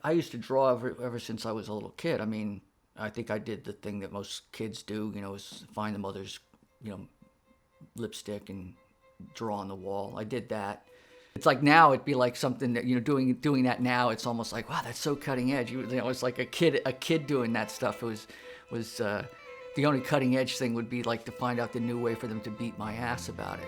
I used to draw ever since I was a little kid. I mean, I think I did the thing that most kids do, is find the mother's, you know, lipstick and draw on the wall. I did that. It's like now it'd be like something that, doing that now, it's almost like, wow, that's so cutting edge. It's like a kid doing that stuff. It was the only cutting edge thing would be like to find out the new way for them to beat my ass about it,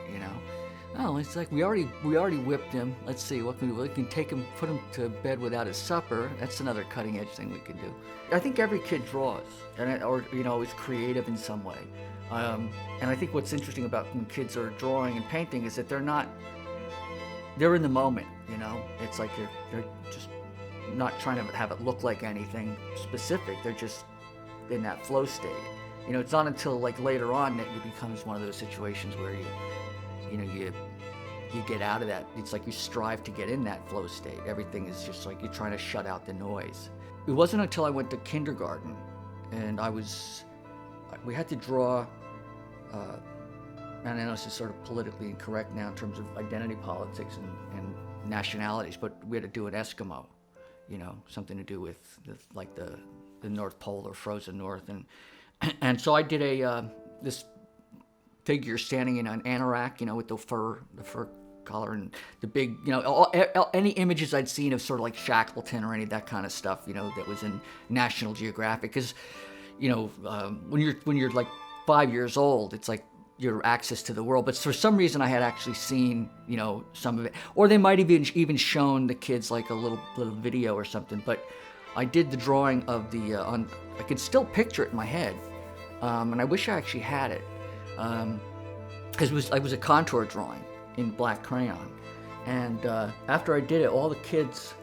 Oh, it's like we already whipped him. Let's see, what can we do? We can take him, put him to bed without his supper. That's another cutting edge thing we can do. I think every kid draws, or is creative in some way. And I think what's interesting about when kids are drawing and painting is that they're in the moment, It's like they're just not trying to have it look like anything specific. They're just in that flow state. It's not until like later on that it becomes one of those situations where you get out of that. It's like you strive to get in that flow state. Everything is just like you're trying to shut out the noise. It wasn't until I went to kindergarten and we had to draw, and I know this is sort of politically incorrect now in terms of identity politics and nationalities, but we had to do an Eskimo, something to do with the North Pole or frozen North. And so I did this figure standing in an anorak, with the fur collar and the big, any images I'd seen of sort of like Shackleton or any of that kind of stuff, that was in National Geographic. Because, when you're like 5 years old, it's like your access to the world. But for some reason, I had actually seen, some of it, or they might have even shown the kids like a little video or something. But I did the drawing of I could still picture it in my head, and I wish I actually had it, because it was a contour drawing in black crayon. And after I did it, all the kids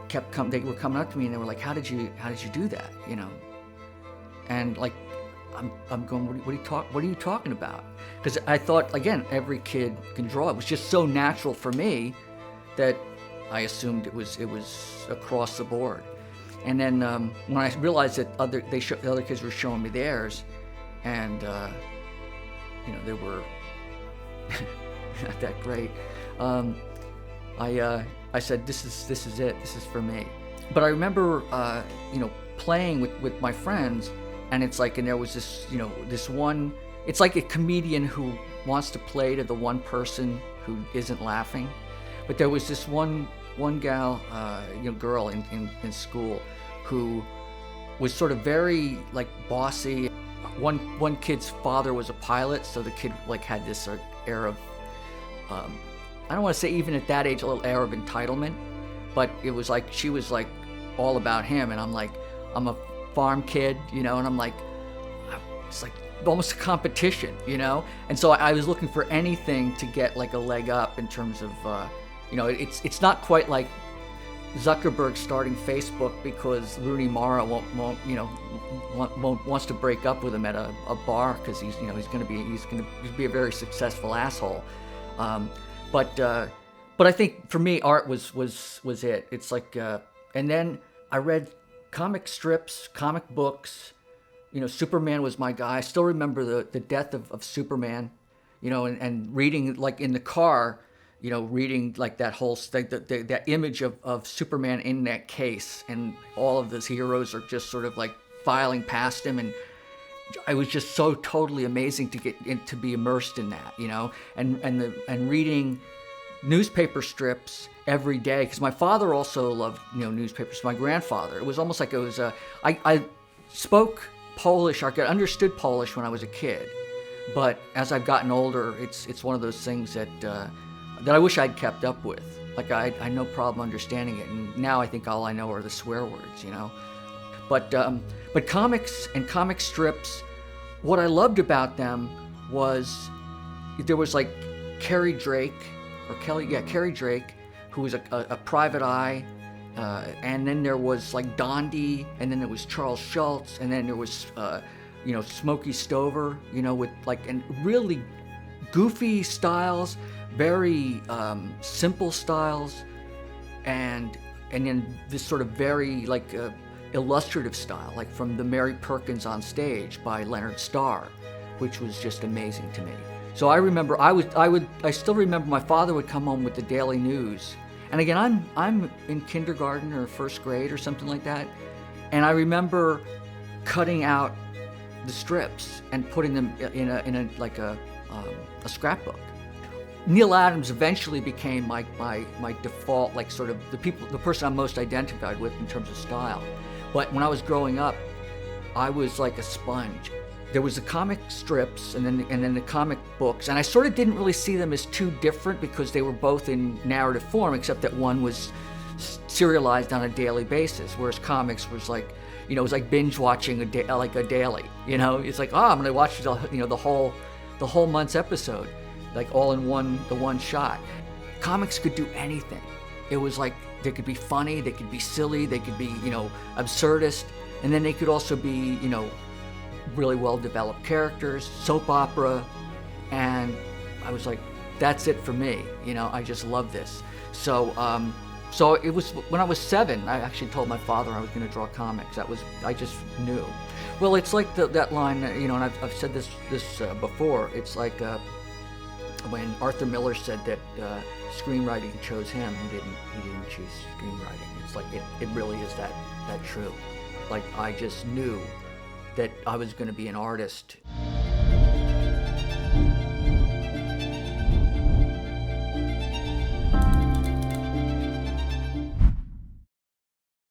they were coming up to me and they were like, "How did you do that?" And like, I'm going, what are you talking about? Because I thought, again, every kid can draw. It was just so natural for me that I assumed it was across the board. And then when I realized that the other kids were showing me theirs, and they were not that great, I said, this is it. This is for me. But I remember playing with my friends, and it's like, and there was this this one. It's like a comedian who wants to play to the one person who isn't laughing. But there was this one gal, girl in school, who was sort of very like bossy. One kid's father was a pilot, so the kid like had this air of, I don't want to say even at that age a little air of entitlement, but it was like she was like all about him, and I'm a farm kid, and I'm like, it's like almost a competition, and so I was looking for anything to get like a leg up in terms of, it's not quite like Zuckerberg starting Facebook because Rooney Mara wants to break up with him at a bar because he's going to be a very successful asshole, but I think for me art was it. It's like, and then I read comic strips, comic books. Superman was my guy. I still remember the death of Superman, and reading like in the car, reading like that whole that image of Superman in that case, and all of his heroes are just sort of like filing past him, and it was just so totally amazing to be immersed in that, and reading newspaper strips every day, because my father also loved newspapers. My grandfather, it was almost like it was I spoke Polish, I understood Polish when I was a kid, but as I've gotten older, it's one of those things that I wish I'd kept up with. Like I had no problem understanding it, and now I think all I know are the swear words, But comics and comic strips, what I loved about them was there was like Carrie Drake, who was a private eye, and then there was like Dondi, and then there was Charles Schultz, and then there was Smokey Stover, with like and really goofy styles, very simple styles, and then this sort of very like illustrative style, like from the Mary Perkins on Stage by Leonard Starr, which was just amazing to me. So I remember I still remember my father would come home with the Daily News, And again, I'm in kindergarten or first grade or something like that, and I remember cutting out the strips and putting them in a scrapbook. Neil Adams eventually became my default, like sort of the person I'm most identified with in terms of style. But when I was growing up, I was like a sponge. There was the comic strips and then the comic books, and I sort of didn't really see them as too different because they were both in narrative form, except that one was serialized on a daily basis, whereas comics was like, it was like binge watching a daily. It's like, I'm gonna watch the whole month's episode, like all in one shot. Comics could do anything. It was like they could be funny, they could be silly, they could be absurdist, and then they could also be really well developed characters, soap opera, and I was like, that's it for me. I just love this. So it was when I was 7. I actually told my father I was going to draw comics. I just knew. Well, it's like that line, and I've said this before. It's like when Arthur Miller said that screenwriting chose him. He didn't choose screenwriting. It's like it really is that true. Like I just knew that I was going to be an artist.